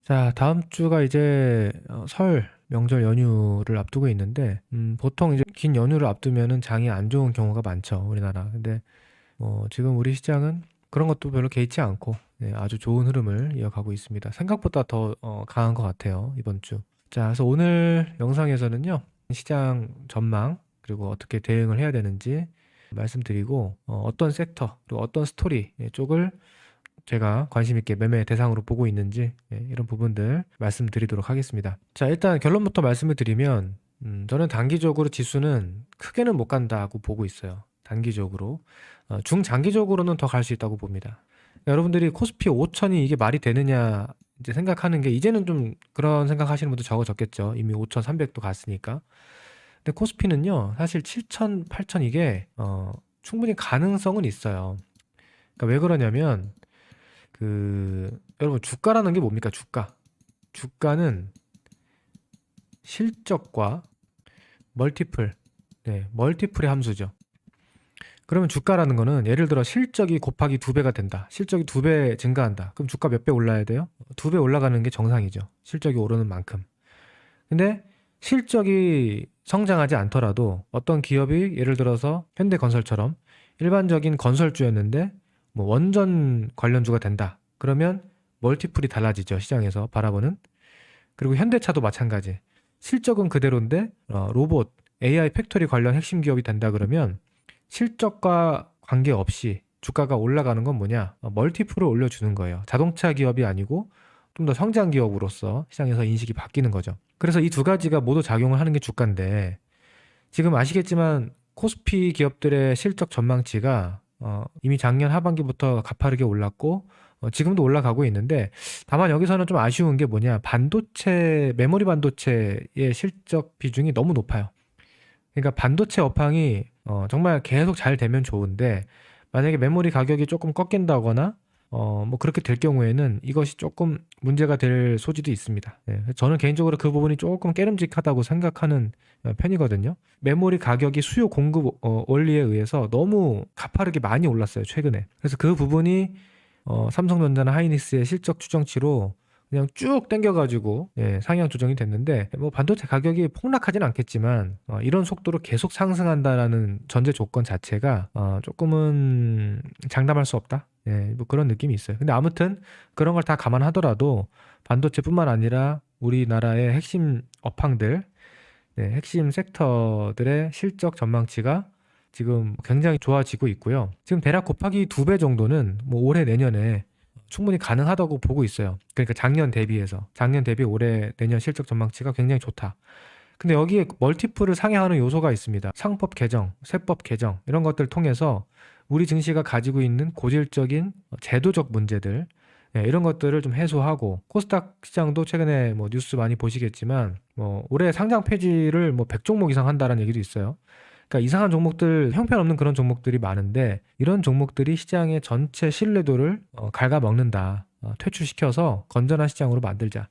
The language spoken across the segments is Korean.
자, 다음 주가 이제 설 명절 연휴를 앞두고 있는데, 보통 이제 긴 연휴를 앞두면은 장이 안 좋은 경우가 많죠, 우리나라. 근데 지금 우리 시장은 그런 것도 별로 개의치 않고, 네, 아주 좋은 흐름을 이어가고 있습니다. 생각보다 더 강한 것 같아요, 이번 주. 자, 그래서 오늘 영상에서는요, 시장 전망, 그리고 어떻게 대응을 해야 되는지 말씀드리고, 어떤 섹터, 그리고 어떤 스토리 쪽을 제가 관심 있게 매매 대상으로 보고 있는지, 이런 부분들 말씀드리도록 하겠습니다. 자, 일단 결론부터 말씀을 드리면 저는 단기적으로 지수는 크게는 못 간다고 보고 있어요. 단기적으로. 중장기적으로는 더 갈 수 있다고 봅니다. 여러분들이 코스피 5천이 이게 말이 되느냐 이제 생각하는 게, 이제는 좀 그런 생각하시는 분도 적어졌겠죠. 이미 5,300도 갔으니까. 근데 코스피는요, 사실 7천, 8천 이게 충분히 가능성은 있어요. 그러니까 왜 그러냐면, 여러분, 주가라는 게 뭡니까? 주가는 실적과 멀티플, 네, 멀티플의 함수죠. 그러면 주가라는 거는, 예를 들어 실적이 곱하기 2배가 된다. 실적이 2배 증가한다. 그럼 주가 몇 배 올라야 돼요? 2배 올라가는 게 정상이죠. 실적이 오르는 만큼. 근데 실적이 성장하지 않더라도 어떤 기업이, 예를 들어서 현대건설처럼 일반적인 건설주였는데 뭐 원전 관련주가 된다. 그러면 멀티플이 달라지죠. 시장에서 바라보는. 그리고 현대차도 마찬가지. 실적은 그대로인데 로봇, AI 팩토리 관련 핵심 기업이 된다 그러면 실적과 관계없이 주가가 올라가는 건 뭐냐? 멀티플을 올려주는 거예요. 자동차 기업이 아니고 좀 더 성장 기업으로서 시장에서 인식이 바뀌는 거죠. 그래서 이 두 가지가 모두 작용을 하는 게 주가인데, 지금 아시겠지만 코스피 기업들의 실적 전망치가 이미 작년 하반기부터 가파르게 올랐고 지금도 올라가고 있는데, 다만 여기서는 좀 아쉬운 게 뭐냐, 메모리 반도체의 실적 비중이 너무 높아요. 그러니까 반도체 업황이 정말 계속 잘 되면 좋은데, 만약에 메모리 가격이 조금 꺾인다거나 뭐 그렇게 될 경우에는 이것이 조금 문제가 될 소지도 있습니다. 예, 저는 개인적으로 그 부분이 조금 깨름직하다고 생각하는 편이거든요. 메모리 가격이 수요 공급 원리에 의해서 너무 가파르게 많이 올랐어요, 최근에. 그래서 그 부분이 삼성전자나 하이닉스의 실적 추정치로 그냥 쭉 땡겨가지고, 상향 조정이 됐는데, 뭐 반도체 가격이 폭락하진 않겠지만 이런 속도로 계속 상승한다라는 전제 조건 자체가 조금은 장담할 수 없다. 뭐 그런 느낌이 있어요. 근데 아무튼 그런 걸 다 감안하더라도 반도체뿐만 아니라 우리나라의 핵심 업황들, 핵심 섹터들의 실적 전망치가 지금 굉장히 좋아지고 있고요. 지금 대략 곱하기 2배 정도는 뭐 올해 내년에 충분히 가능하다고 보고 있어요. 그러니까 작년 대비 올해 내년 실적 전망치가 굉장히 좋다. 근데 여기에 멀티플을 상회하는 요소가 있습니다. 상법 개정, 세법 개정, 이런 것들을 통해서 우리 증시가 가지고 있는 고질적인 제도적 문제들, 이런 것들을 좀 해소하고, 코스닥 시장도 최근에 뭐 뉴스 많이 보시겠지만 뭐 올해 상장 폐지를 뭐 100종목 이상 한다는 얘기도 있어요. 그러니까 이상한 종목들, 형편없는 그런 종목들이 많은데, 이런 종목들이 시장의 전체 신뢰도를 갉아먹는다. 퇴출시켜서 건전한 시장으로 만들자.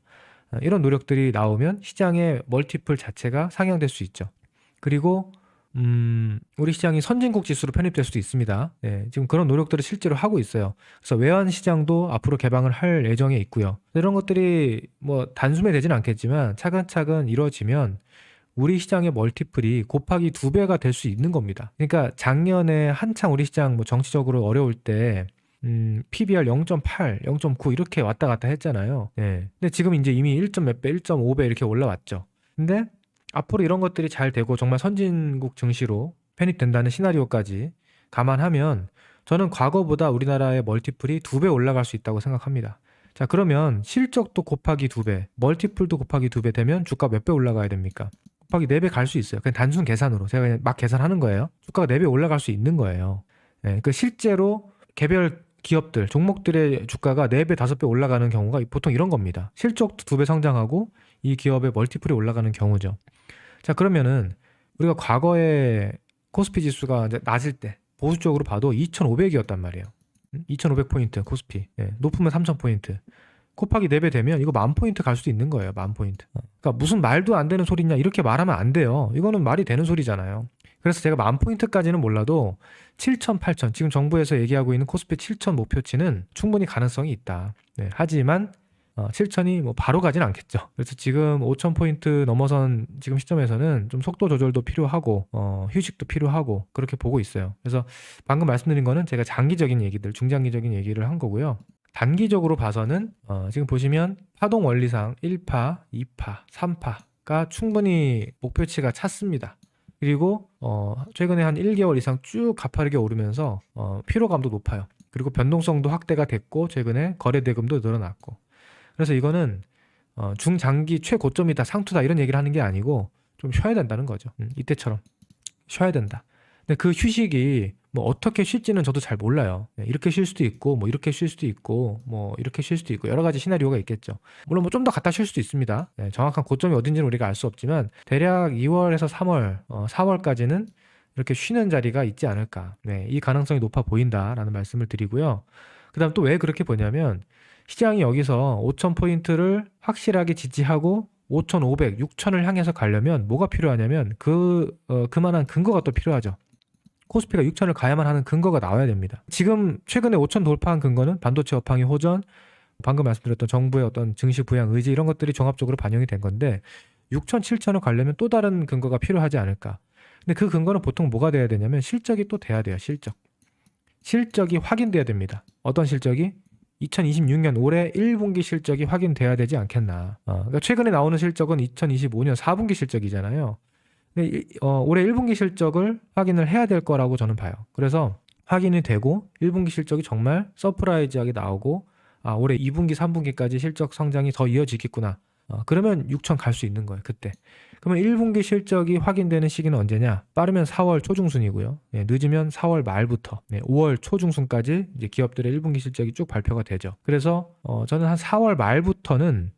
이런 노력들이 나오면 시장의 멀티플 자체가 상향될 수 있죠. 그리고 우리 시장이 선진국 지수로 편입될 수도 있습니다. 지금 그런 노력들을 실제로 하고 있어요. 그래서 외환 시장도 앞으로 개방을 할 예정에 있고요. 이런 것들이 뭐 단숨에 되진 않겠지만 차근차근 이루어지면 우리 시장의 멀티플이 곱하기 2배가 될 수 있는 겁니다. 그러니까 작년에 한창 우리 시장 뭐 정치적으로 어려울 때 PBR 0.8, 0.9 이렇게 왔다 갔다 했잖아요. 근데 지금 이제 이미 1점 몇 배, 1.5배 이렇게 올라왔죠. 근데 앞으로 이런 것들이 잘 되고 정말 선진국 증시로 편입된다는 시나리오까지 감안하면 저는 과거보다 우리나라의 멀티플이 2배 올라갈 수 있다고 생각합니다. 자, 그러면 실적도 곱하기 2배, 멀티플도 곱하기 2배 되면 주가 몇 배 올라가야 됩니까? 곱하기 4배 갈 수 있어요. 그냥 단순 계산으로. 제가 그냥 막 계산하는 거예요. 주가가 4배 올라갈 수 있는 거예요. 그 실제로 개별 기업들, 종목들의 주가가 4배, 5배 올라가는 경우가 보통 이런 겁니다. 실적도 2배 성장하고 이 기업의 멀티플이 올라가는 경우죠. 자, 그러면은 우리가 과거에 코스피 지수가 이제 낮을 때 보수적으로 봐도 2,500이었단 말이에요. 2,500포인트 코스피. 높으면 3,000포인트. 곱하기 4배 되면 이거 10,000포인트 갈 수도 있는 거예요. 10,000포인트. 그러니까 무슨 말도 안 되는 소리냐 이렇게 말하면 안 돼요. 이거는 말이 되는 소리잖아요. 그래서 제가 10,000포인트까지는 몰라도 7,000, 8,000, 지금 정부에서 얘기하고 있는 코스피 7,000 목표치는 충분히 가능성이 있다. 하지만 7,000이 뭐 바로 가진 않겠죠. 그래서 지금 5,000포인트 넘어선 지금 시점에서는 좀 속도 조절도 필요하고 휴식도 필요하고 그렇게 보고 있어요. 그래서 방금 말씀드린 거는 제가 장기적인 얘기들, 중장기적인 얘기를 한 거고요. 단기적으로 봐서는 지금 보시면 파동 원리상 1파, 2파, 3파가 충분히 목표치가 찼습니다. 그리고 최근에 한 1개월 이상 쭉 가파르게 오르면서 피로감도 높아요. 그리고 변동성도 확대가 됐고 최근에 거래 대금도 늘어났고, 그래서 이거는 중장기 최고점이다, 상투다 이런 얘기를 하는 게 아니고 좀 쉬어야 된다는 거죠. 이때처럼 쉬어야 된다. 근데 그 휴식이 뭐 어떻게 쉴지는 저도 잘 몰라요. 이렇게 쉴 수도 있고 뭐 이렇게 쉴 수도 있고 뭐 이렇게 쉴 수도 있고 여러 가지 시나리오가 있겠죠. 물론 뭐 좀 더 갖다 쉴 수도 있습니다. 정확한 고점이 어딘지는 우리가 알 수 없지만 대략 2월에서 3월, 4월까지는 이렇게 쉬는 자리가 있지 않을까. 이 가능성이 높아 보인다라는 말씀을 드리고요. 그다음 또 왜 그렇게 보냐면 시장이 여기서 5,000포인트를 확실하게 지지하고 5,500, 6,000을 향해서 가려면 뭐가 필요하냐면 그만한 근거가 또 필요하죠. 코스피가 6,000을 가야만 하는 근거가 나와야 됩니다. 지금 최근에 5,000 돌파한 근거는 반도체 업황의 호전, 방금 말씀드렸던 정부의 어떤 증시 부양 의지 이런 것들이 종합적으로 반영이 된 건데 6,000, 7,000을 가려면 또 다른 근거가 필요하지 않을까. 근데 그 근거는 보통 뭐가 돼야 되냐면 실적이 또 돼야 돼요. 실적이 확인돼야 됩니다. 어떤 실적이? 2026년 올해 1분기 실적이 확인돼야 되지 않겠나. 그러니까 최근에 나오는 실적은 2025년 4분기 실적이잖아요. 근데 올해 1분기 실적을 확인을 해야 될 거라고 저는 봐요. 그래서 확인이 되고 1분기 실적이 정말 서프라이즈하게 나오고 올해 2분기, 3분기까지 실적 성장이 더 이어지겠구나. 그러면 6천 갈 수 있는 거예요. 그때. 그러면 1분기 실적이 확인되는 시기는 언제냐? 빠르면 4월 초중순이고요. 늦으면 4월 말부터 5월 초중순까지 이제 기업들의 1분기 실적이 쭉 발표가 되죠. 그래서 저는 한 4월 말부터는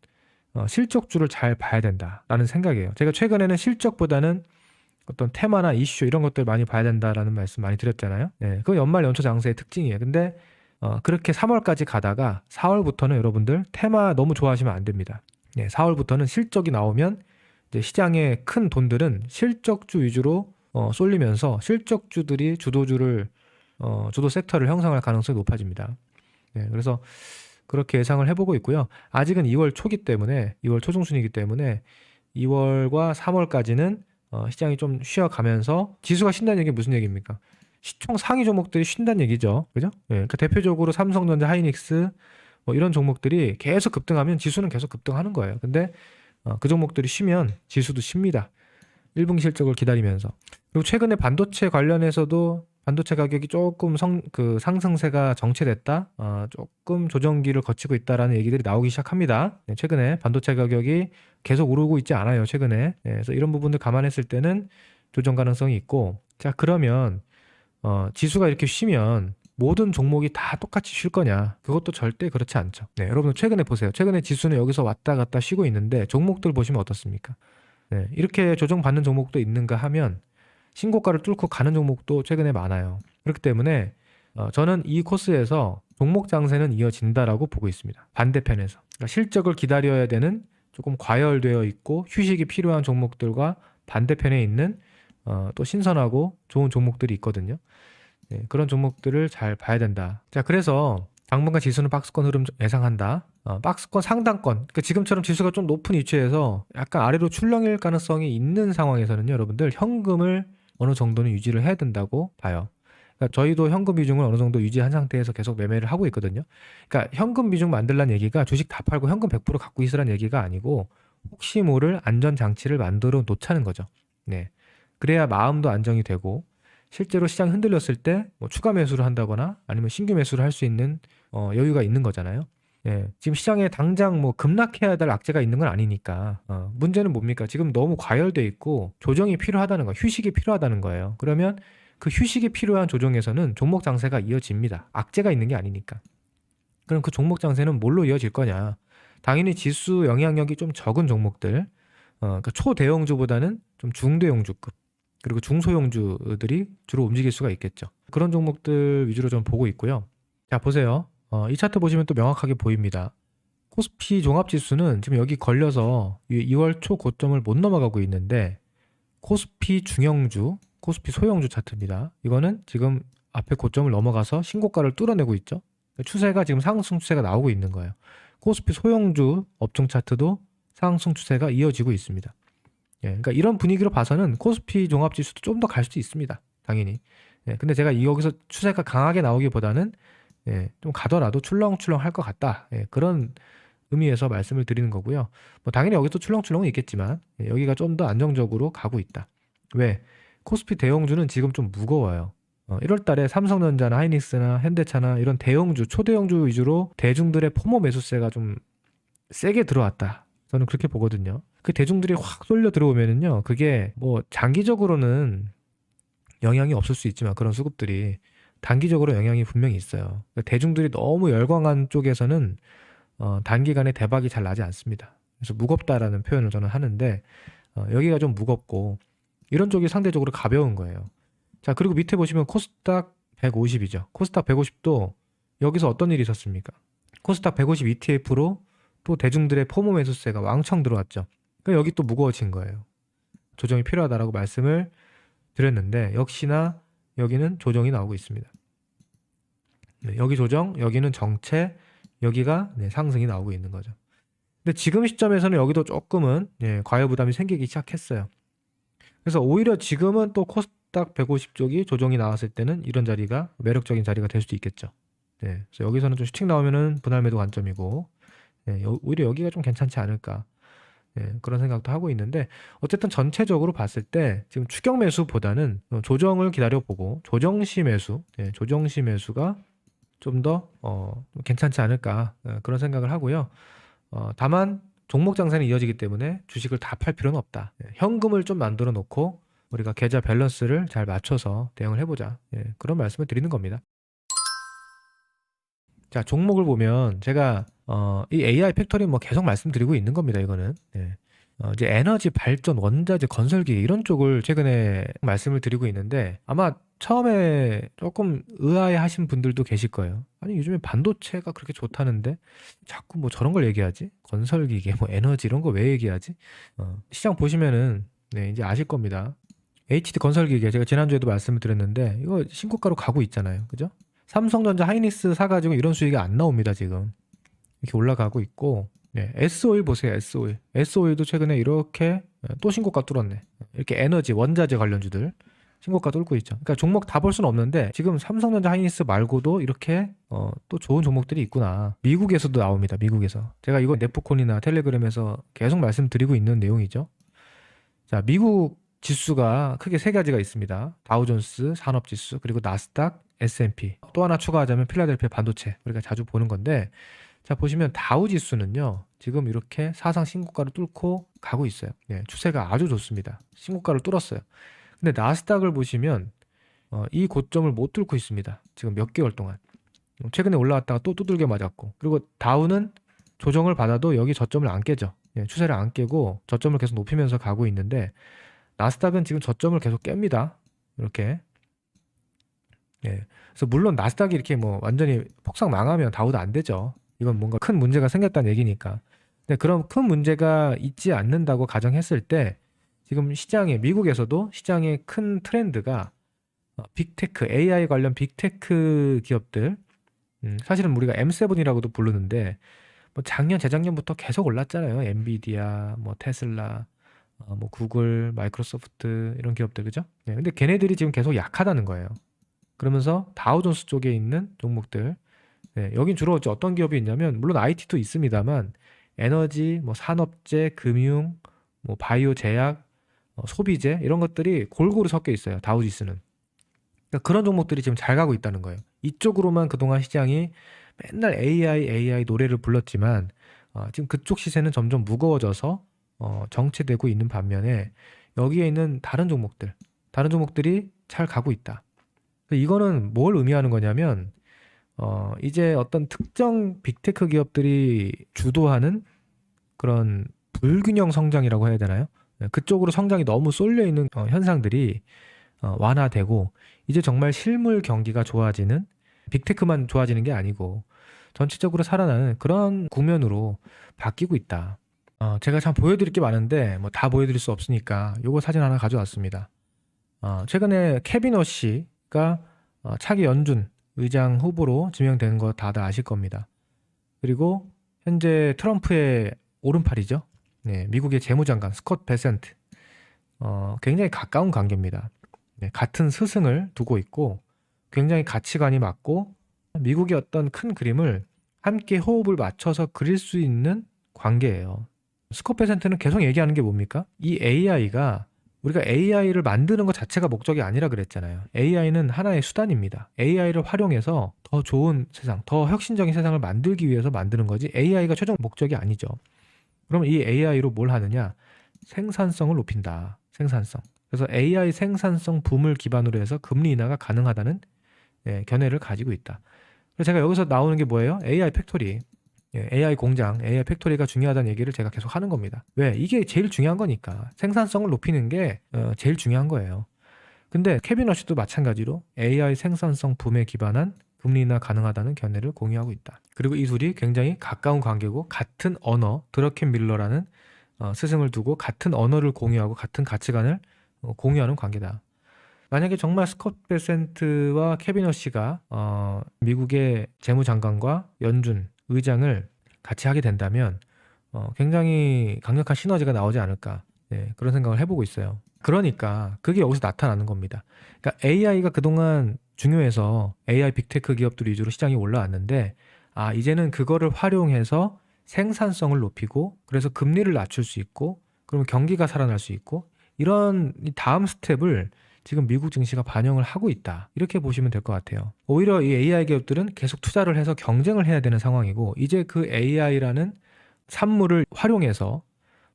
실적주를 잘 봐야 된다라는 생각이에요. 제가 최근에는 실적보다는 어떤 테마나 이슈 이런 것들 많이 봐야 된다라는 말씀 많이 드렸잖아요. 그건 연말 연초 장세의 특징이에요. 근데 그렇게 3월까지 가다가 4월부터는 여러분들 테마 너무 좋아하시면 안 됩니다. 4월부터는 실적이 나오면 이제 시장의 큰 돈들은 실적주 위주로 쏠리면서 실적주들이 주도 섹터를 형성할 가능성이 높아집니다. 그래서 그렇게 예상을 해보고 있고요. 아직은 2월 초기 때문에 2월 초중순이기 때문에 2월과 3월까지는 시장이 좀 쉬어가면서 지수가 쉰다는 얘기 무슨 얘기입니까? 시총 상위 종목들이 쉰다는 얘기죠. 그죠? 그러니까 대표적으로 삼성전자, 하이닉스 뭐 이런 종목들이 계속 급등하면 지수는 계속 급등하는 거예요. 근데 그 종목들이 쉬면 지수도 쉽니다. 1분기 실적을 기다리면서. 그리고 최근에 반도체 관련해서도 반도체 가격이 조금 상승세가 정체됐다, 조금 조정기를 거치고 있다라는 얘기들이 나오기 시작합니다. 최근에 반도체 가격이 계속 오르고 있지 않아요. 최근에. 그래서 이런 부분들 감안했을 때는 조정 가능성이 있고, 자 그러면 지수가 이렇게 쉬면 모든 종목이 다 똑같이 쉴 거냐? 그것도 절대 그렇지 않죠. 여러분 최근에 보세요. 최근에 지수는 여기서 왔다 갔다 쉬고 있는데 종목들 보시면 어떻습니까? 이렇게 조정받는 종목도 있는가 하면 신고가를 뚫고 가는 종목도 최근에 많아요. 그렇기 때문에 저는 이 코스에서 종목 장세는 이어진다라고 보고 있습니다. 반대편에서. 그러니까 실적을 기다려야 되는 조금 과열되어 있고 휴식이 필요한 종목들과 반대편에 있는 또 신선하고 좋은 종목들이 있거든요. 그런 종목들을 잘 봐야 된다. 자, 그래서 당분간 지수는 박스권 흐름 예상한다. 박스권 상단권, 그러니까 지금처럼 지수가 좀 높은 위치에서 약간 아래로 출렁일 가능성이 있는 상황에서는요, 여러분들 현금을 어느 정도는 유지를 해야 된다고 봐요. 그러니까 저희도 현금 비중을 어느 정도 유지한 상태에서 계속 매매를 하고 있거든요. 그러니까 현금 비중 만들라는 얘기가 주식 다 팔고 현금 100% 갖고 있으라는 얘기가 아니고 혹시 모를 안전 장치를 만들어 놓자는 거죠. 그래야 마음도 안정이 되고 실제로 시장이 흔들렸을 때 뭐 추가 매수를 한다거나 아니면 신규 매수를 할 수 있는 여유가 있는 거잖아요. 지금 시장에 당장 뭐 급락해야 될 악재가 있는 건 아니니까. 문제는 뭡니까? 지금 너무 과열돼 있고 조정이 필요하다는 거, 휴식이 필요하다는 거예요. 그러면 그 휴식이 필요한 조정에서는 종목 장세가 이어집니다. 악재가 있는 게 아니니까. 그럼 그 종목 장세는 뭘로 이어질 거냐? 당연히 지수 영향력이 좀 적은 종목들, 그러니까 초대형주보다는 좀 중대형주급, 그리고 중소형주들이 주로 움직일 수가 있겠죠. 그런 종목들 위주로 좀 보고 있고요. 자, 보세요. 이 차트 보시면 또 명확하게 보입니다. 코스피 종합지수는 지금 여기 걸려서 2월 초 고점을 못 넘어가고 있는데 코스피 중형주, 코스피 소형주 차트입니다. 이거는 지금 앞에 고점을 넘어가서 신고가를 뚫어내고 있죠. 추세가 지금 상승 추세가 나오고 있는 거예요. 코스피 소형주 업종 차트도 상승 추세가 이어지고 있습니다. 예, 그러니까 이런 분위기로 봐서는 코스피 종합지수도 좀 더 갈 수도 있습니다. 당연히. 예, 근데 제가 여기서 추세가 강하게 나오기보다는 예, 좀 가더라도 출렁출렁 할 것 같다. 예, 그런 의미에서 말씀을 드리는 거고요. 뭐 당연히 여기도 출렁출렁은 있겠지만 예, 여기가 좀 더 안정적으로 가고 있다. 왜? 코스피 대형주는 지금 좀 무거워요. 1월 달에 삼성전자나 하이닉스나 현대차나 이런 대형주, 초대형주 위주로 대중들의 포모 매수세가 좀 세게 들어왔다. 저는 그렇게 보거든요. 그 대중들이 확 쏠려 들어오면은요, 그게 뭐 장기적으로는 영향이 없을 수 있지만 그런 수급들이 단기적으로 영향이 분명히 있어요. 그러니까 대중들이 너무 열광한 쪽에서는 단기간에 대박이 잘 나지 않습니다. 그래서 무겁다라는 표현을 저는 하는데 여기가 좀 무겁고 이런 쪽이 상대적으로 가벼운 거예요. 자, 그리고 밑에 보시면 코스닥 150이죠. 코스닥 150도 여기서 어떤 일이 있었습니까? 코스닥 150 ETF로 또 대중들의 포모 매수세가 왕창 들어왔죠. 그러니까 여기 또 무거워진 거예요. 조정이 필요하다라고 말씀을 드렸는데 역시나 여기는 조정이 나오고 있습니다. 네, 여기 조정, 여기는 정체, 여기가 네, 상승이 나오고 있는 거죠. 근데 지금 시점에서는 여기도 조금은 과열 부담이 생기기 시작했어요. 그래서 오히려 지금은 또 코스닥 150 쪽이 조정이 나왔을 때는 이런 자리가 매력적인 자리가 될 수도 있겠죠. 네, 그래서 여기서는 좀 슈팅 나오면은 분할 매도 관점이고 오히려 여기가 좀 괜찮지 않을까 그런 생각도 하고 있는데 어쨌든 전체적으로 봤을 때 지금 추격 매수보다는 조정을 기다려보고 조정시 매수, 조정시 매수가 좀 더 괜찮지 않을까 그런 생각을 하고요. 다만 종목 장세는 이어지기 때문에 주식을 다 팔 필요는 없다. 현금을 좀 만들어 놓고 우리가 계좌 밸런스를 잘 맞춰서 대응을 해보자. 그런 말씀을 드리는 겁니다. 자, 종목을 보면 제가 이 AI 팩토리 뭐 계속 말씀드리고 있는 겁니다. 이거는 이제 에너지 발전, 원자재, 건설기 이런 쪽을 최근에 말씀을 드리고 있는데 아마 처음에 조금 의아해하신 분들도 계실 거예요. 아니 요즘에 반도체가 그렇게 좋다는데 자꾸 뭐 저런 걸 얘기하지? 건설기계, 뭐 에너지 이런 거 왜 얘기하지? 시장 보시면은 이제 아실 겁니다. HD 건설기계 제가 지난주에도 말씀을 드렸는데 이거 신고가로 가고 있잖아요. 그죠? 삼성전자 하이닉스 사가지고 이런 수익이 안 나옵니다, 지금. 이렇게 올라가고 있고, S오일 보세요, S오일. S오일도 최근에 이렇게 또 신고가 뚫었네. 이렇게 에너지, 원자재 관련주들 신고가 뚫고 있죠. 그러니까 종목 다 볼 수는 없는데 지금 삼성전자 하이닉스 말고도 이렇게 또 좋은 종목들이 있구나. 미국에서도 나옵니다, 미국에서. 제가 이거 네프콘이나 텔레그램에서 계속 말씀드리고 있는 내용이죠. 자, 미국 지수가 크게 세 가지가 있습니다. 다우존스 산업지수, 그리고 나스닥, S&P. 또 하나 추가하자면 필라델피아 반도체. 우리가 자주 보는 건데 자, 보시면 다우 지수는요. 지금 이렇게 사상 신고가를 뚫고 가고 있어요. 추세가 아주 좋습니다. 신고가를 뚫었어요. 근데 나스닥을 보시면 이 고점을 못 뚫고 있습니다. 지금 몇 개월 동안. 최근에 올라왔다가 또 두들겨 맞았고. 그리고 다우는 조정을 받아도 여기 저점을 안 깨죠. 추세를 안 깨고 저점을 계속 높이면서 가고 있는데 나스닥은 지금 저점을 계속 깹니다. 이렇게. 그래서 물론 나스닥이 이렇게 뭐 완전히 폭삭 망하면 다우도 안 되죠. 이건 뭔가 큰 문제가 생겼다는 얘기니까. 근데 그런 큰 문제가 있지 않는다고 가정했을 때 지금 시장에 미국에서도 시장의 큰 트렌드가 빅테크, AI 관련 빅테크 기업들 사실은 우리가 M7이라고도 부르는데 뭐 작년, 재작년부터 계속 올랐잖아요. 엔비디아, 뭐 테슬라, 뭐 구글, 마이크로소프트 이런 기업들 그죠? 근데 걔네들이 지금 계속 약하다는 거예요. 그러면서 다우존스 쪽에 있는 종목들 여긴 주로 어떤 기업이 있냐면 물론 IT도 있습니다만 에너지, 뭐 산업재, 금융, 뭐 바이오 제약, 소비재 이런 것들이 골고루 섞여 있어요. 다우지수는. 그러니까 그런 종목들이 지금 잘 가고 있다는 거예요. 이쪽으로만 그동안 시장이 맨날 AI 노래를 불렀지만 지금 그쪽 시세는 점점 무거워져서 정체되고 있는 반면에 여기에 있는 다른 종목들이 잘 가고 있다. 이거는 뭘 의미하는 거냐면 이제 어떤 특정 빅테크 기업들이 주도하는 그런 불균형 성장이라고 해야 되나요? 그쪽으로 성장이 너무 쏠려 있는 현상들이 완화되고 이제 정말 실물 경기가 좋아지는 빅테크만 좋아지는 게 아니고 전체적으로 살아나는 그런 국면으로 바뀌고 있다. 제가 참 보여드릴 게 많은데 뭐 다 보여드릴 수 없으니까 요거 사진 하나 가져왔습니다. 최근에 케빈 어시가 차기 연준 의장 후보로 지명된 거 다들 아실 겁니다. 그리고 현재 트럼프의 오른팔이죠. 네, 미국의 재무장관 스콧 베센트. 굉장히 가까운 관계입니다. 네, 같은 스승을 두고 있고 굉장히 가치관이 맞고 미국의 어떤 큰 그림을 함께 호흡을 맞춰서 그릴 수 있는 관계예요. 스콧 베센트는 계속 얘기하는 게 뭡니까? 이 AI가 우리가 AI를 만드는 것 자체가 목적이 아니라 그랬잖아요. AI는 하나의 수단입니다. AI를 활용해서 더 좋은 세상, 더 혁신적인 세상을 만들기 위해서 만드는 거지 AI가 최종 목적이 아니죠. 그럼 이 AI로 뭘 하느냐? 생산성을 높인다. 생산성. 그래서 AI 생산성 붐을 기반으로 해서 금리 인하가 가능하다는 견해를 가지고 있다. 그래서 제가 여기서 나오는 게 뭐예요? AI 팩토리. AI 공장, AI 팩토리가 중요하다는 얘기를 제가 계속 하는 겁니다. 왜? 이게 제일 중요한 거니까. 생산성을 높이는 게 제일 중요한 거예요. 근데 케빈 러시도 마찬가지로 AI 생산성 붐에 기반한 금리 인하 가능하다는 견해를 공유하고 있다. 그리고 이 둘이 굉장히 가까운 관계고 같은 언어, 드러켄 밀러라는 스승을 두고 같은 언어를 공유하고 같은 가치관을 공유하는 관계다. 만약에 정말 스콧 베센트와 케빈 러시가 미국의 재무장관과 연준 의장을 같이 하게 된다면 굉장히 강력한 시너지가 나오지 않을까, 그런 생각을 해보고 있어요. 그러니까 그게 여기서 나타나는 겁니다. 그러니까 AI가 그동안 중요해서 AI 빅테크 기업들 위주로 시장이 올라왔는데 이제는 그거를 활용해서 생산성을 높이고 그래서 금리를 낮출 수 있고 그러면 경기가 살아날 수 있고 이런 다음 스텝을 지금 미국 증시가 반영을 하고 있다. 이렇게 보시면 될 것 같아요. 오히려 이 AI 기업들은 계속 투자를 해서 경쟁을 해야 되는 상황이고 이제 그 AI라는 산물을 활용해서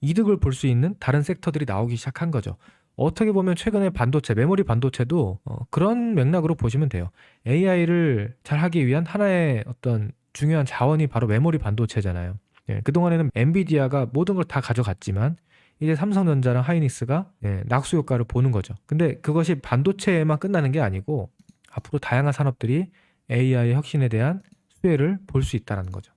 이득을 볼 수 있는 다른 섹터들이 나오기 시작한 거죠. 어떻게 보면 최근에 반도체, 메모리 반도체도 그런 맥락으로 보시면 돼요. AI를 잘 하기 위한 하나의 어떤 중요한 자원이 바로 메모리 반도체잖아요. 그동안에는 엔비디아가 모든 걸 다 가져갔지만 이제 삼성전자랑 하이닉스가 낙수 효과를 보는 거죠. 근데 그것이 반도체에만 끝나는 게 아니고 앞으로 다양한 산업들이 AI의 혁신에 대한 수혜를 볼 수 있다는 거죠.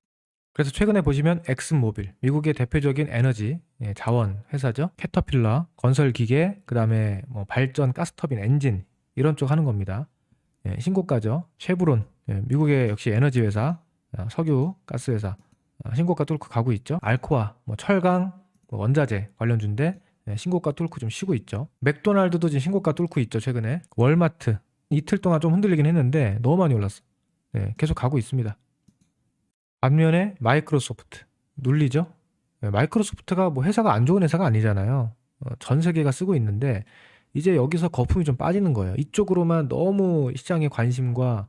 그래서 최근에 보시면 엑슨모빌, 미국의 대표적인 에너지 자원 회사죠. 캐터필러, 건설 기계, 그다음에 뭐 발전 가스터빈 엔진 이런 쪽 하는 겁니다. 신고가죠. 쉐브론, 미국의 역시 에너지 회사, 석유 가스 회사 신고가 뚫고 가고 있죠. 알코아, 뭐 철강, 원자재 관련주인데 신고가 뚫고 좀 쉬고 있죠. 맥도날드도 지금 신고가 뚫고 있죠. 최근에 월마트 이틀 동안 좀 흔들리긴 했는데 너무 많이 올랐어. 계속 가고 있습니다. 반면에 마이크로소프트 눌리죠. 마이크로소프트가 뭐 회사가 안 좋은 회사가 아니잖아요. 전 세계가 쓰고 있는데 이제 여기서 거품이 좀 빠지는 거예요. 이쪽으로만 너무 시장의 관심과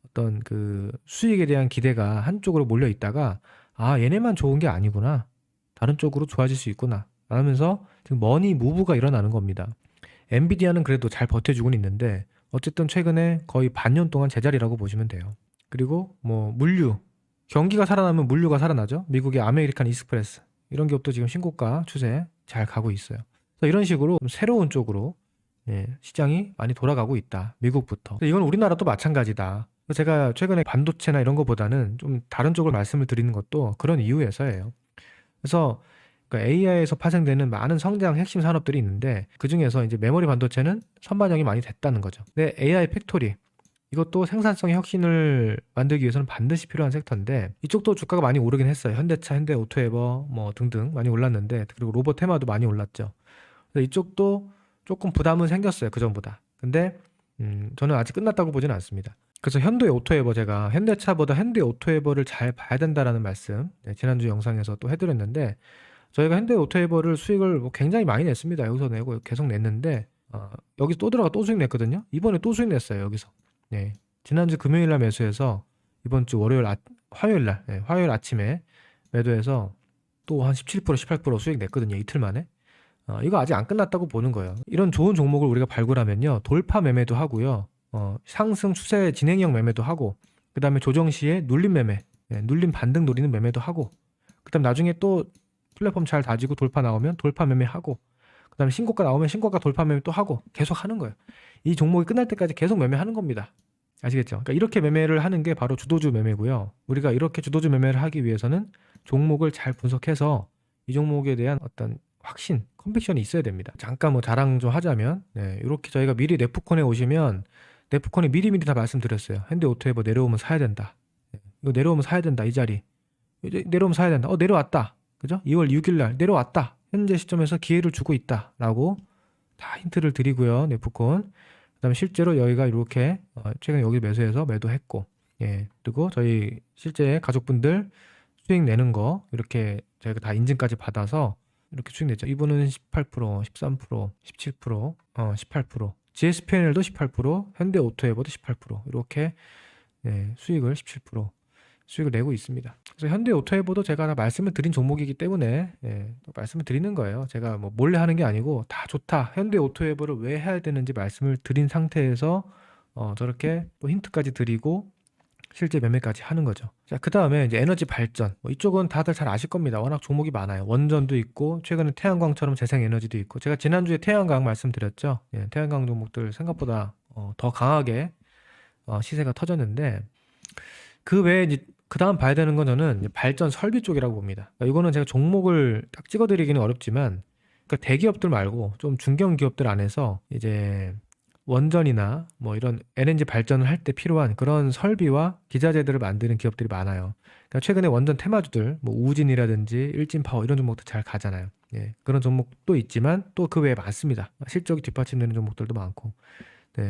어떤 그 수익에 대한 기대가 한쪽으로 몰려 있다가 얘네만 좋은 게 아니구나. 다른 쪽으로 좋아질 수 있구나. 라면서 지금 머니 무브가 일어나는 겁니다. 엔비디아는 그래도 잘 버텨주고는 있는데 어쨌든 최근에 거의 반년 동안 제자리라고 보시면 돼요. 그리고 뭐 물류, 경기가 살아나면 물류가 살아나죠. 미국의 아메리칸 익스프레스 이런 기업도 지금 신고가 추세 잘 가고 있어요. 그래서 이런 식으로 새로운 쪽으로 시장이 많이 돌아가고 있다. 미국부터. 이건 우리나라도 마찬가지다. 제가 최근에 반도체나 이런 거보다는 좀 다른 쪽을 말씀을 드리는 것도 그런 이유에서예요. 그래서 AI에서 파생되는 많은 성장 핵심 산업들이 있는데 그 중에서 이제 메모리 반도체는 선반영이 많이 됐다는 거죠. 근데 AI 팩토리 이것도 생산성의 혁신을 만들기 위해서는 반드시 필요한 섹터인데 이쪽도 주가가 많이 오르긴 했어요. 현대차, 현대오토에버 뭐 등등 많이 올랐는데 그리고 로봇 테마도 많이 올랐죠. 그래서 이쪽도 조금 부담은 생겼어요. 그전보다. 근데 저는 아직 끝났다고 보지는 않습니다. 그래서 현대오토에버 제가 현대차보다 현대오토에버를 잘 봐야 된다라는 말씀 지난주 영상에서 또 해드렸는데 저희가 현대오토에버를 수익을 뭐 굉장히 많이 냈습니다. 여기서 내고 계속 냈는데 여기 또 들어가 또 수익 냈거든요. 이번에 또 수익 냈어요. 여기서. 지난주 금요일날 매수해서 이번 주 화요일날 화요일 아침에 매도해서 또 한 17% 18% 수익 냈거든요. 이틀 만에. 이거 아직 안 끝났다고 보는 거예요. 이런 좋은 종목을 우리가 발굴하면요. 돌파 매매도 하고요. 상승 추세 진행형 매매도 하고 그 다음에 조정 시에 눌림 매매, 눌림 반등 노리는 매매도 하고 그 다음 나중에 또 플랫폼 잘 다지고 돌파 나오면 돌파 매매하고 그 다음에 신고가 나오면 신고가 돌파 매매 또 하고 계속 하는 거예요. 이 종목이 끝날 때까지 계속 매매하는 겁니다. 아시겠죠? 그러니까 이렇게 매매를 하는 게 바로 주도주 매매고요. 우리가 이렇게 주도주 매매를 하기 위해서는 종목을 잘 분석해서 이 종목에 대한 어떤 확신, 컨빅션이 있어야 됩니다. 잠깐 뭐 자랑 좀 하자면 이렇게 저희가 미리 네프콘에 오시면 네프콘에 미리미리 다 말씀드렸어요. 현대오토에버 내려오면 사야 된다. 이거 내려오면 사야 된다. 이 자리. 이제 내려오면 사야 된다. 내려왔다. 그죠? 2월 6일 날 내려왔다. 현재 시점에서 기회를 주고 있다라고 다 힌트를 드리고요. 네프콘. 그다음에 실제로 여기가 이렇게 최근에 여기 매수해서 매도했고, 예. 그리고 저희 실제 가족분들 수익 내는 거 이렇게 저희가 다 인증까지 받아서 이렇게 수익 냈죠. 이분은 18%, 13%, 17%, 18%, GSPNL도 18%, 현대오토에버도 18% 이렇게 수익을 17% 수익을 내고 있습니다. 그래서 현대오토에버도 제가 다 말씀을 드린 종목이기 때문에 또 말씀을 드리는 거예요. 제가 뭐 몰래 하는 게 아니고 다 좋다. 현대오토에버를 왜 해야 되는지 말씀을 드린 상태에서 저렇게 또 힌트까지 드리고 실제 매매까지 하는 거죠. 자, 그 다음에 이제 에너지 발전. 이쪽은 다들 잘 아실 겁니다. 워낙 종목이 많아요. 원전도 있고, 최근에 태양광처럼 재생에너지도 있고, 제가 지난주에 태양광 말씀드렸죠. 태양광 종목들 생각보다 더 강하게 시세가 터졌는데, 그 외에 이제 그 다음 봐야 되는 건 저는 이제 발전 설비 쪽이라고 봅니다. 그러니까 이거는 제가 종목을 딱 찍어드리기는 어렵지만, 그러니까 대기업들 말고 좀 중견 기업들 안에서 이제 원전이나 뭐 이런 LNG 발전을 할 때 필요한 그런 설비와 기자재들을 만드는 기업들이 많아요. 그러니까 최근에 원전 테마주들, 뭐 우진이라든지 일진파워 이런 종목도 잘 가잖아요. 그런 종목도 있지만 또 그 외에 많습니다. 실적이 뒷받침되는 종목들도 많고,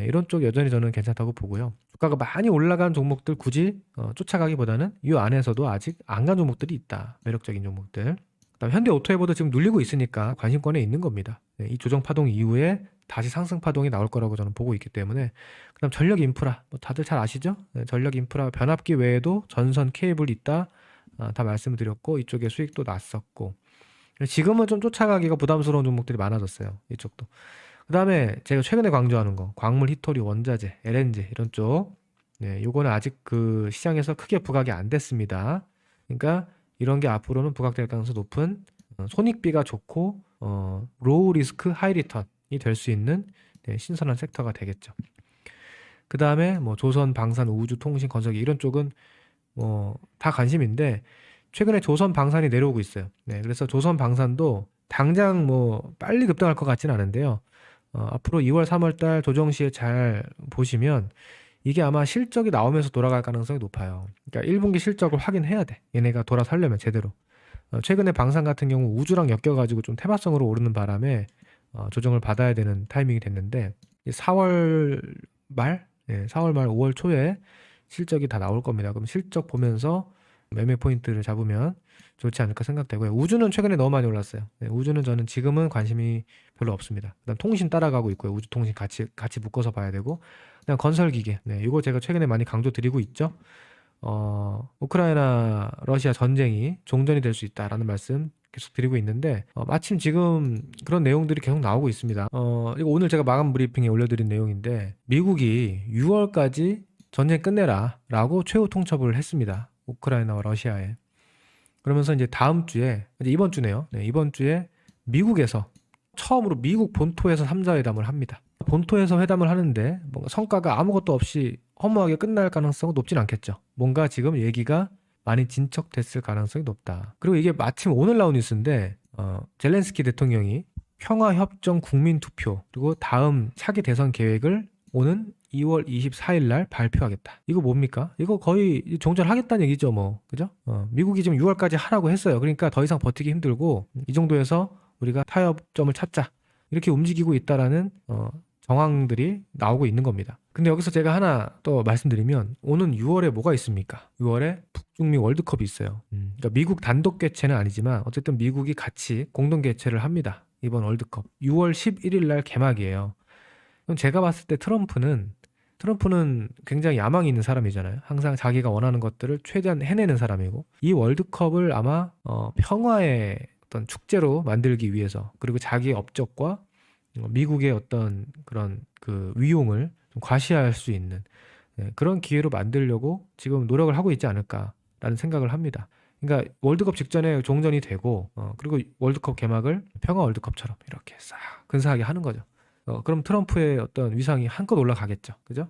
이런 쪽 여전히 저는 괜찮다고 보고요. 주가가 많이 올라간 종목들 굳이 쫓아가기보다는 이 안에서도 아직 안 간 종목들이 있다. 매력적인 종목들. 그다음 현대오토에버도 지금 눌리고 있으니까 관심권에 있는 겁니다. 이 조정 파동 이후에 다시 상승 파동이 나올 거라고 저는 보고 있기 때문에. 그다음 전력 인프라, 뭐 다들 잘 아시죠? 전력 인프라 변압기 외에도 전선 케이블 있다. 다 말씀을 드렸고, 이쪽에 수익도 났었고, 지금은 좀 쫓아가기가 부담스러운 종목들이 많아졌어요. 이쪽도. 그다음에 제가 최근에 강조하는 거, 광물, 히토리, 원자재, LNG 이런 쪽, 요거는 아직 그 시장에서 크게 부각이 안 됐습니다. 그러니까 이런 게 앞으로는 부각될 가능성이 높은, 손익비가 좋고 로우 리스크 하이 리턴이 될 수 있는 신선한 섹터가 되겠죠. 그 다음에 뭐 조선, 방산, 우주, 통신, 건설기 이런 쪽은 다 관심인데, 최근에 조선 방산이 내려오고 있어요. 그래서 조선 방산도 당장 뭐 빨리 급등할 것 같지는 않은데요. 앞으로 2월, 3월 달 조정 시에 잘 보시면 이게 아마 실적이 나오면서 돌아갈 가능성이 높아요. 그러니까 1분기 실적을 확인해야 돼. 얘네가 돌아서려면 제대로. 최근에 방산 같은 경우 우주랑 엮여가지고 좀 테마성으로 오르는 바람에 조정을 받아야 되는 타이밍이 됐는데, 4월 말, 4월 말 5월 초에 실적이 다 나올 겁니다. 그럼 실적 보면서 매매 포인트를 잡으면 좋지 않을까 생각되고요. 우주는 최근에 너무 많이 올랐어요. 우주는 저는 지금은 관심이 별로 없습니다. 그다음 통신 따라가고 있고요. 우주 통신 같이 묶어서 봐야 되고, 그다음 건설기계. 이거 제가 최근에 많이 강조드리고 있죠. 우크라이나 러시아 전쟁이 종전이 될 수 있다라는 말씀 계속 드리고 있는데, 마침 지금 그런 내용들이 계속 나오고 있습니다. 이거 오늘 제가 마감 브리핑에 올려드린 내용인데, 미국이 6월까지 전쟁 끝내라 라고 최후 통첩을 했습니다. 우크라이나와 러시아에. 그러면서 이제 다음 주에, 이제 이번 주네요. 이번 주에 미국에서 처음으로 미국 본토에서 3자 회담을 합니다. 본토에서 회담을 하는데 뭔가 성과가 아무것도 없이 허무하게 끝날 가능성은 높진 않겠죠. 뭔가 지금 얘기가 많이 진척됐을 가능성이 높다. 그리고 이게 마침 오늘 나온 뉴스인데, 젤렌스키 대통령이 평화협정 국민투표 그리고 다음 차기 대선 계획을 오는 2월 24일 날 발표하겠다. 이거 뭡니까? 이거 거의 종전하겠다는 얘기죠, 뭐. 그죠? 미국이 지금 6월까지 하라고 했어요. 그러니까 더 이상 버티기 힘들고 이 정도에서 우리가 타협점을 찾자. 이렇게 움직이고 있다라는 정황들이 나오고 있는 겁니다. 근데 여기서 제가 하나 또 말씀드리면, 오는 6월에 뭐가 있습니까? 6월에 북중미 월드컵이 있어요. 그러니까 미국 단독 개최는 아니지만 어쨌든 미국이 같이 공동 개최를 합니다. 이번 월드컵. 6월 11일 날 개막이에요. 그럼 제가 봤을 때 트럼프는 굉장히 야망이 있는 사람이잖아요. 항상 자기가 원하는 것들을 최대한 해내는 사람이고, 이 월드컵을 아마 평화의 어떤 축제로 만들기 위해서, 그리고 자기의 업적과 미국의 어떤 그런 그 위용을 좀 과시할 수 있는 그런 기회로 만들려고 지금 노력을 하고 있지 않을까라는 생각을 합니다. 그러니까 월드컵 직전에 종전이 되고, 그리고 월드컵 개막을 평화 월드컵처럼 이렇게 싹 근사하게 하는 거죠. 그럼 트럼프의 어떤 위상이 한껏 올라가겠죠. 그죠?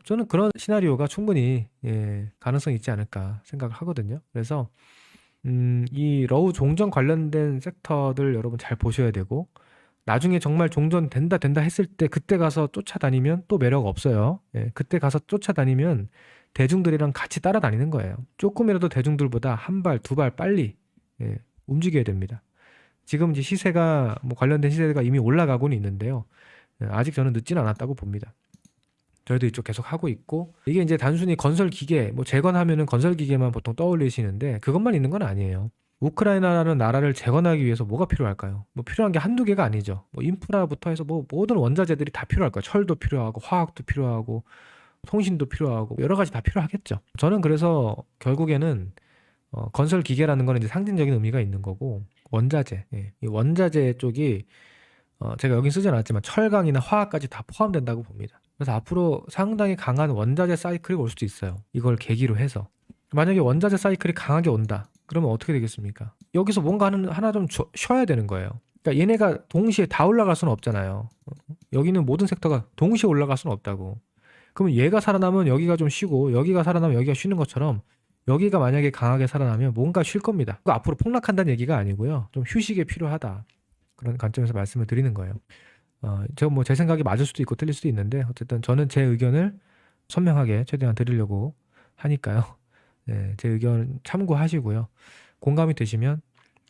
저는 그런 시나리오가 충분히 가능성이 있지 않을까 생각을 하거든요. 그래서 이 러우 종전 관련된 섹터들 여러분 잘 보셔야 되고, 나중에 정말 종전 된다 했을 때 그때 가서 쫓아다니면 또 매력 없어요. 그때 가서 쫓아다니면 대중들이랑 같이 따라다니는 거예요. 조금이라도 대중들보다 한 발, 두 발 빨리 움직여야 됩니다. 지금 이제 시세가 관련된 시세가 이미 올라가고는 있는데요. 아직 저는 늦지는 않았다고 봅니다. 저희도 이쪽 계속 하고 있고, 이게 이제 단순히 건설 기계, 재건하면은 건설 기계만 보통 떠올리시는데 그것만 있는 건 아니에요. 우크라이나라는 나라를 재건하기 위해서 뭐가 필요할까요? 필요한 게 한두 개가 아니죠. 인프라부터 해서 모든 원자재들이 다 필요할 거예요. 철도 필요하고, 화학도 필요하고, 통신도 필요하고, 여러 가지 다 필요하겠죠. 저는 그래서 결국에는 건설 기계라는 거는 이제 상징적인 의미가 있는 거고, 원자재, 이 원자재 쪽이 제가 여긴 쓰지 않았지만 철강이나 화학까지 다 포함된다고 봅니다. 그래서 앞으로 상당히 강한 원자재 사이클이 올 수도 있어요. 이걸 계기로 해서. 만약에 원자재 사이클이 강하게 온다. 그러면 어떻게 되겠습니까? 여기서 뭔가 하나 좀 쉬어야 되는 거예요. 그러니까 얘네가 동시에 다 올라갈 수는 없잖아요. 여기는 모든 섹터가 동시에 올라갈 수는 없다고. 그러면 얘가 살아나면 여기가 좀 쉬고, 여기가 살아나면 여기가 쉬는 것처럼 여기가 만약에 강하게 살아나면 뭔가 쉴 겁니다. 앞으로 폭락한다는 얘기가 아니고요. 좀 휴식이 필요하다. 그런 관점에서 말씀을 드리는 거예요. 제가 제 생각이 맞을 수도 있고 틀릴 수도 있는데, 어쨌든 저는 제 의견을 선명하게 최대한 드리려고 하니까요. 네, 제 의견 참고하시고요. 공감이 되시면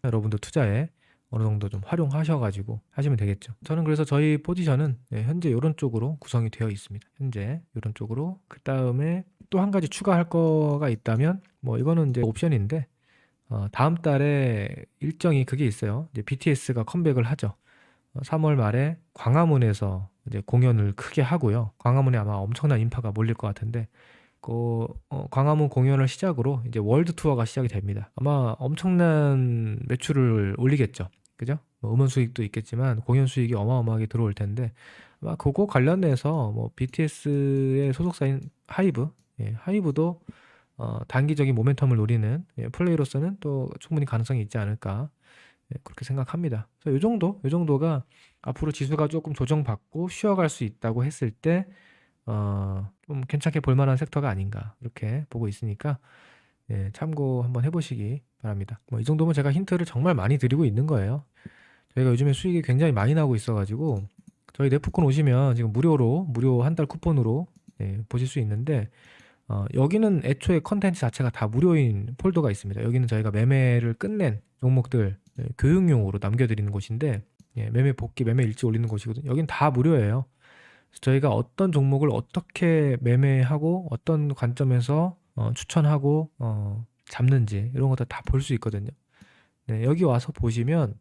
여러분도 투자에 어느 정도 좀 활용하셔가지고 하시면 되겠죠. 저는 그래서 저희 포지션은 현재 이런 쪽으로 구성이 되어 있습니다. 현재 이런 쪽으로. 그 다음에 또 한 가지 추가할 거가 있다면, 이거는 이제 옵션인데, 다음 달에 일정이 그게 있어요. 이제 BTS가 컴백을 하죠. 3월 말에 광화문에서 이제 공연을 크게 하고요. 광화문에 아마 엄청난 인파가 몰릴 것 같은데, 광화문 공연을 시작으로 이제 월드 투어가 시작이 됩니다. 아마 엄청난 매출을 올리겠죠. 그죠? 음원 수익도 있겠지만 공연 수익이 어마어마하게 들어올 텐데, 아마 그거 관련해서 BTS의 소속사인 하이브, 하이브도 단기적인 모멘텀을 노리는 플레이로서는 또 충분히 가능성이 있지 않을까, 그렇게 생각합니다. 그래서 요 정도가 앞으로 지수가 조금 조정받고 쉬어갈 수 있다고 했을 때 좀 괜찮게 볼만한 섹터가 아닌가, 이렇게 보고 있으니까 참고 한번 해보시기 바랍니다. 이 정도면 제가 힌트를 정말 많이 드리고 있는 거예요. 저희가 요즘에 수익이 굉장히 많이 나고 있어가지고, 저희 네프콘 오시면 지금 무료 한 달 쿠폰으로 보실 수 있는데, 여기는 애초에 컨텐츠 자체가 다 무료인 폴더가 있습니다. 여기는 저희가 매매를 끝낸 종목들 교육용으로 남겨드리는 곳인데, 매매 복귀, 매매 일지 올리는 곳이거든요. 여긴 다 무료예요. 저희가 어떤 종목을 어떻게 매매하고 어떤 관점에서 추천하고 잡는지 이런 것들 다 볼 수 있거든요. 네, 여기 와서 보시면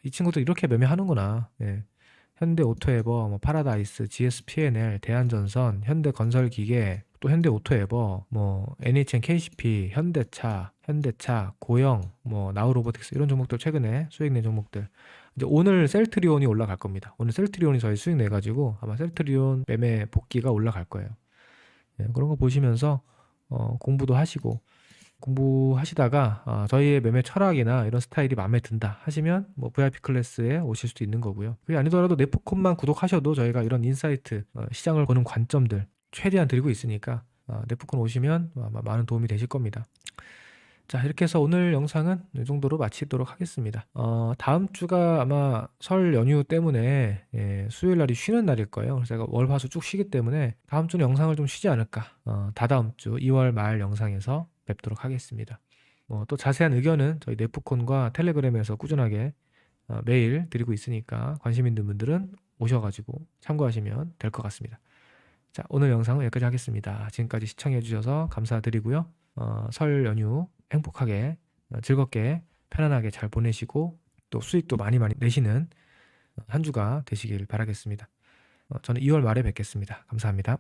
이 친구들 이렇게 매매하는구나. 현대오토에버, 파라다이스, GSP&L, 대한전선, 현대건설기계, 또 현대오토에버, NHN KCP, 현대차, 고영, 나우로보틱스, 이런 종목들 최근에 수익 낸 종목들. 이제 오늘 셀트리온이 올라갈 겁니다. 오늘 셀트리온이 저희 수익 내가지고 아마 셀트리온 매매 복귀가 올라갈 거예요. 그런 거 보시면서 공부도 하시고, 공부하시다가 저희의 매매 철학이나 이런 스타일이 마음에 든다 하시면 VIP 클래스에 오실 수도 있는 거고요. 그게 아니더라도 네프콘만 구독하셔도 저희가 이런 인사이트, 시장을 보는 관점들 최대한 드리고 있으니까 네프콘 오시면 아마 많은 도움이 되실 겁니다. 자, 이렇게 해서 오늘 영상은 이 정도로 마치도록 하겠습니다. 다음 주가 아마 설 연휴 때문에 수요일 날이 쉬는 날일 거예요. 그래서 제가 월, 화, 수 쭉 쉬기 때문에 다음 주는 영상을 좀 쉬지 않을까. 다다음 주 2월 말 영상에서 뵙도록 하겠습니다. 또 자세한 의견은 저희 네프콘과 텔레그램에서 꾸준하게 매일 드리고 있으니까 관심 있는 분들은 오셔가지고 참고하시면 될 것 같습니다. 자, 오늘 영상은 여기까지 하겠습니다. 지금까지 시청해주셔서 감사드리고요. 설 연휴 행복하게, 즐겁게, 편안하게 잘 보내시고 또 수익도 많이 내시는 한 주가 되시길 바라겠습니다. 저는 2월 말에 뵙겠습니다. 감사합니다.